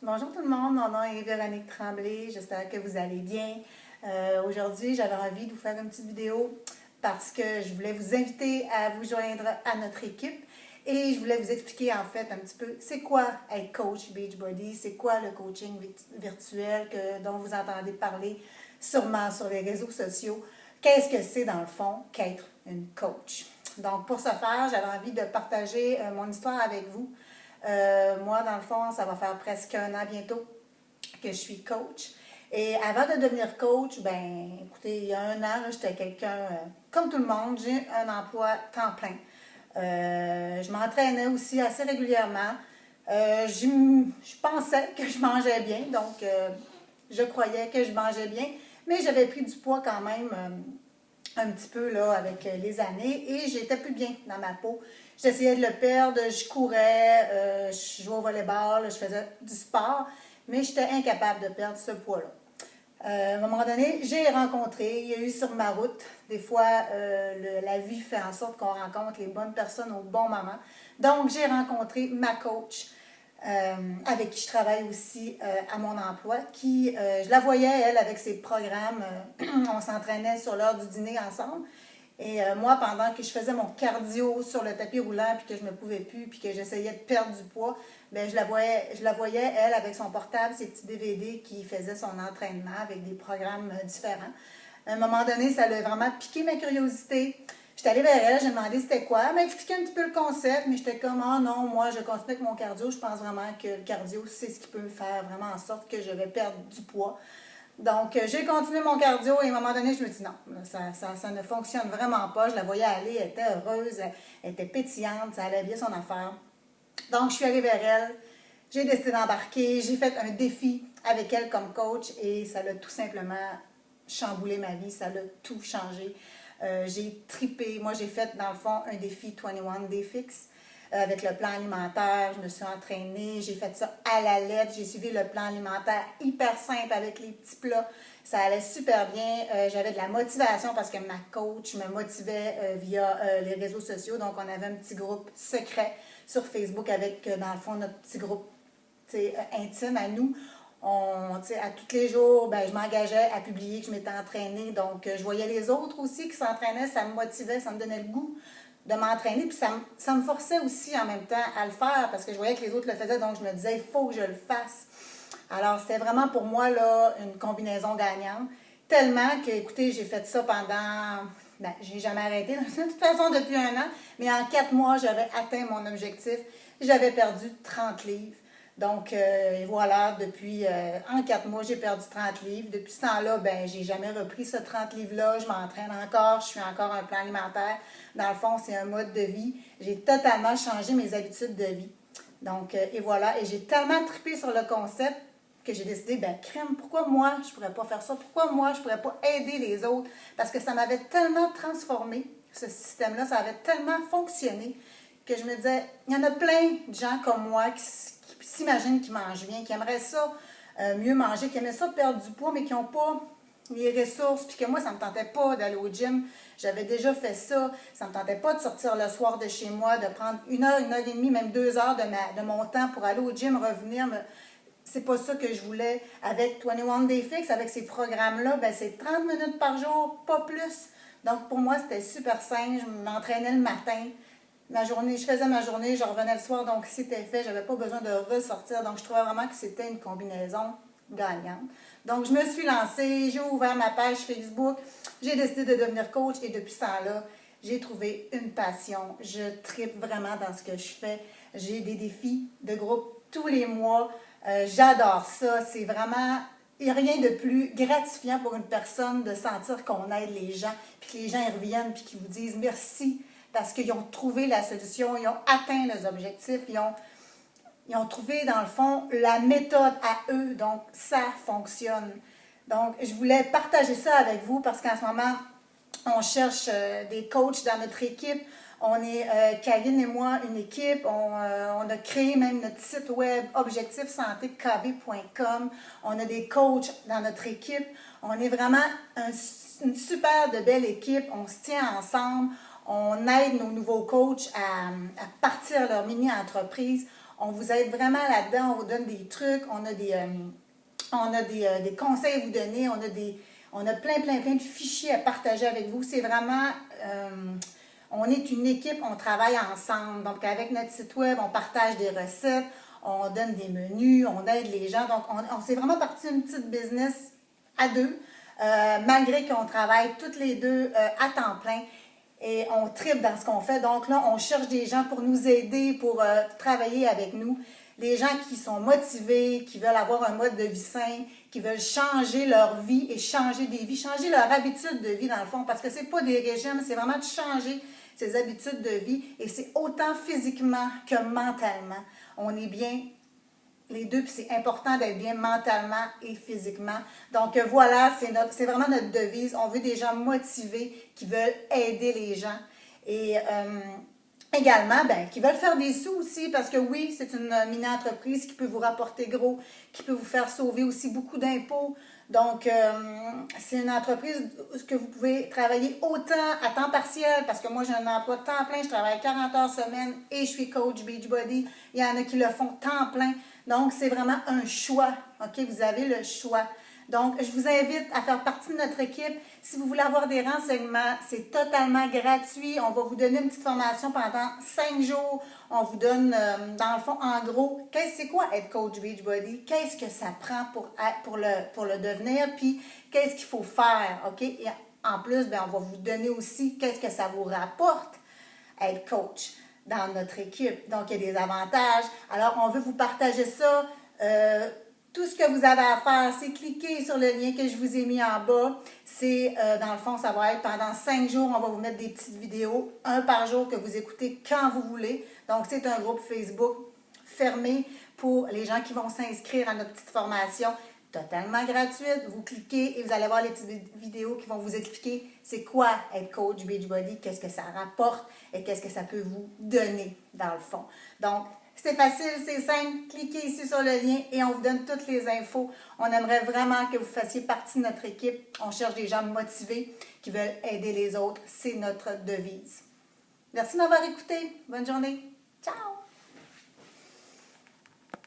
Bonjour tout le monde, mon nom est Véronique Tremblay, j'espère que vous allez bien. Aujourd'hui, j'avais envie de vous faire une petite vidéo parce que je voulais vous inviter à vous joindre à notre équipe et je voulais vous expliquer en fait un petit peu c'est quoi être coach Beachbody, c'est quoi le coaching virtuel dont vous entendez parler sûrement sur les réseaux sociaux. Qu'est-ce que c'est dans le fond qu'être une coach? Donc pour ce faire, j'avais envie de partager mon histoire avec vous. Moi, dans le fond, ça va faire presque un an bientôt que je suis coach. Et avant de devenir coach, ben, écoutez, il y a un an, j'étais quelqu'un, comme tout le monde, j'ai un emploi temps plein. Je m'entraînais aussi assez régulièrement. Je pensais que je mangeais bien, donc je croyais que je mangeais bien, mais j'avais pris du poids quand même un petit peu là, avec les années et j'étais plus bien dans ma peau. J'essayais de le perdre, je courais, je jouais au volleyball, je faisais du sport, mais j'étais incapable de perdre ce poids-là. À un moment donné, j'ai rencontré, il y a eu sur ma route, des fois, la vie fait en sorte qu'on rencontre les bonnes personnes au bon moment. Donc, j'ai rencontré ma coach, avec qui je travaille aussi à mon emploi, je la voyais, elle, avec ses programmes, on s'entraînait sur l'heure du dîner ensemble. Et moi, pendant que je faisais mon cardio sur le tapis roulant, puis que je ne me pouvais plus, puis que j'essayais de perdre du poids, bien, je la voyais, elle, avec son portable, ses petits DVD qui faisait son entraînement avec des programmes différents. À un moment donné, ça a vraiment piqué ma curiosité. J'étais allée vers elle, j'ai demandé c'était quoi. Elle m'a expliqué un petit peu le concept, mais j'étais comme, ah non, moi, je continue avec mon cardio. Je pense vraiment que le cardio, c'est ce qui peut me faire vraiment en sorte que je vais perdre du poids. Donc, j'ai continué mon cardio et à un moment donné, je me dis non, ça ne fonctionne vraiment pas. Je la voyais aller, elle était heureuse, elle était pétillante, ça allait bien son affaire. Donc, je suis allée vers elle, j'ai décidé d'embarquer, j'ai fait un défi avec elle comme coach et ça l'a tout simplement chamboulé ma vie, ça l'a tout changé. J'ai tripé, moi j'ai fait dans le fond un défi 21 Day Fix avec le plan alimentaire, je me suis entraînée, j'ai fait ça à la lettre, j'ai suivi le plan alimentaire hyper simple avec les petits plats, ça allait super bien, j'avais de la motivation parce que ma coach me motivait via les réseaux sociaux, donc on avait un petit groupe secret sur Facebook avec, dans le fond, notre petit groupe intime à nous. À tous les jours, ben, je m'engageais à publier que je m'étais entraînée. Donc, je voyais les autres aussi qui s'entraînaient, ça me motivait, ça me donnait le goût de m'entraîner. Puis ça me forçait aussi en même temps à le faire parce que je voyais que les autres le faisaient. Donc, je me disais, il faut que je le fasse. Alors, c'était vraiment pour moi là, une combinaison gagnante. Tellement que, écoutez, j'ai fait ça pendant. Ben, j'ai jamais arrêté de toute façon depuis un an. Mais en 4 mois, j'avais atteint mon objectif. J'avais perdu 30 livres. Donc, et voilà, en 4 mois, j'ai perdu 30 livres. Depuis ce temps-là, ben, j'ai jamais repris ce 30 livres-là. Je m'entraîne encore, je suis encore un plan alimentaire. Dans le fond, c'est un mode de vie. J'ai totalement changé mes habitudes de vie. Donc, et voilà. Et j'ai tellement trippé sur le concept que j'ai décidé, ben, crème, pourquoi moi, je pourrais pas faire ça? Pourquoi moi, je pourrais pas aider les autres? Parce que ça m'avait tellement transformé, ce système-là, ça avait tellement fonctionné que je me disais, il y en a plein de gens comme moi qui s'imaginent qu'ils mangent bien, qui aimeraient ça mieux manger, qui aimeraient ça perdre du poids, mais qui n'ont pas les ressources, puis que moi, ça ne me tentait pas d'aller au gym. J'avais déjà fait ça. Ça ne me tentait pas de sortir le soir de chez moi, de prendre 1 heure et demie, même 2 heures de mon temps pour aller au gym, revenir. C'est pas ça que je voulais. Avec 21 Day Fix, avec ces programmes-là, ben c'est 30 minutes par jour, pas plus. Donc, pour moi, c'était super simple. Je m'entraînais le matin. Je faisais ma journée, je revenais le soir, donc c'était fait, j'avais pas besoin de ressortir. Donc, je trouvais vraiment que c'était une combinaison gagnante. Donc, je me suis lancée, j'ai ouvert ma page Facebook, j'ai décidé de devenir coach et depuis ce temps-là, j'ai trouvé une passion. Je tripe vraiment dans ce que je fais. J'ai des défis de groupe tous les mois. J'adore ça. C'est vraiment il n'y a rien de plus gratifiant pour une personne de sentir qu'on aide les gens, puis que les gens y reviennent, puis qu'ils vous disent merci parce qu'ils ont trouvé la solution, ils ont atteint leurs objectifs, ils ont trouvé, dans le fond, la méthode à eux. Donc, ça fonctionne. Donc, je voulais partager ça avec vous parce qu'en ce moment, on cherche des coachs dans notre équipe. On est, Karine et moi, une équipe. On a créé même notre site web objectifsantékv.com. On a des coachs dans notre équipe. On est vraiment une super de belle équipe. On se tient ensemble. On aide nos nouveaux coachs à partir leur mini-entreprise. On vous aide vraiment là-dedans, on vous donne des trucs, on a des conseils à vous donner, on a plein de fichiers à partager avec vous. C'est vraiment, on est une équipe, on travaille ensemble. Donc, avec notre site web, on partage des recettes, on donne des menus, on aide les gens. Donc, on s'est vraiment parti d'une petite business à deux, malgré qu'on travaille toutes les deux à temps plein. Et on tripe dans ce qu'on fait. Donc là, on cherche des gens pour nous aider, pour travailler avec nous. Les gens qui sont motivés, qui veulent avoir un mode de vie sain, qui veulent changer leur vie et changer des vies, changer leur habitude de vie dans le fond. Parce que ce n'est pas des régimes, c'est vraiment de changer ses habitudes de vie. Et c'est autant physiquement que mentalement. On est bien les deux, puis c'est important d'être bien mentalement et physiquement. Donc voilà, c'est vraiment notre devise. On veut des gens motivés qui veulent aider les gens. Et également, qui veulent faire des sous aussi, parce que oui, c'est une mini-entreprise qui peut vous rapporter gros, qui peut vous faire sauver aussi beaucoup d'impôts. Donc, c'est une entreprise que vous pouvez travailler autant à temps partiel, parce que moi, j'ai un emploi de temps plein, je travaille 40 heures semaine et je suis coach Beachbody. Il y en a qui le font temps plein. Donc, c'est vraiment un choix, OK? Vous avez le choix. Donc, je vous invite à faire partie de notre équipe. Si vous voulez avoir des renseignements, c'est totalement gratuit. On va vous donner une petite formation pendant 5 jours. On vous donne, dans le fond, en gros, c'est quoi être coach Beachbody? Qu'est-ce que ça prend pour le devenir? Puis, qu'est-ce qu'il faut faire? OK? Et en plus, on va vous donner aussi qu'est-ce que ça vous rapporte être coach dans notre équipe. Donc, il y a des avantages. Alors, on veut vous partager ça. Tout ce que vous avez à faire, c'est cliquer sur le lien que je vous ai mis en bas. C'est, dans le fond, ça va être pendant 5 jours, on va vous mettre des petites vidéos, un par jour, que vous écoutez quand vous voulez. Donc, c'est un groupe Facebook fermé pour les gens qui vont s'inscrire à notre petite formation totalement gratuite. Vous cliquez et vous allez voir les petites vidéos qui vont vous expliquer c'est quoi être coach Beachbody, qu'est-ce que ça rapporte et qu'est-ce que ça peut vous donner dans le fond. Donc, c'est facile, c'est simple. Cliquez ici sur le lien et on vous donne toutes les infos. On aimerait vraiment que vous fassiez partie de notre équipe. On cherche des gens motivés qui veulent aider les autres. C'est notre devise. Merci de m'avoir écouté. Bonne journée. Ciao!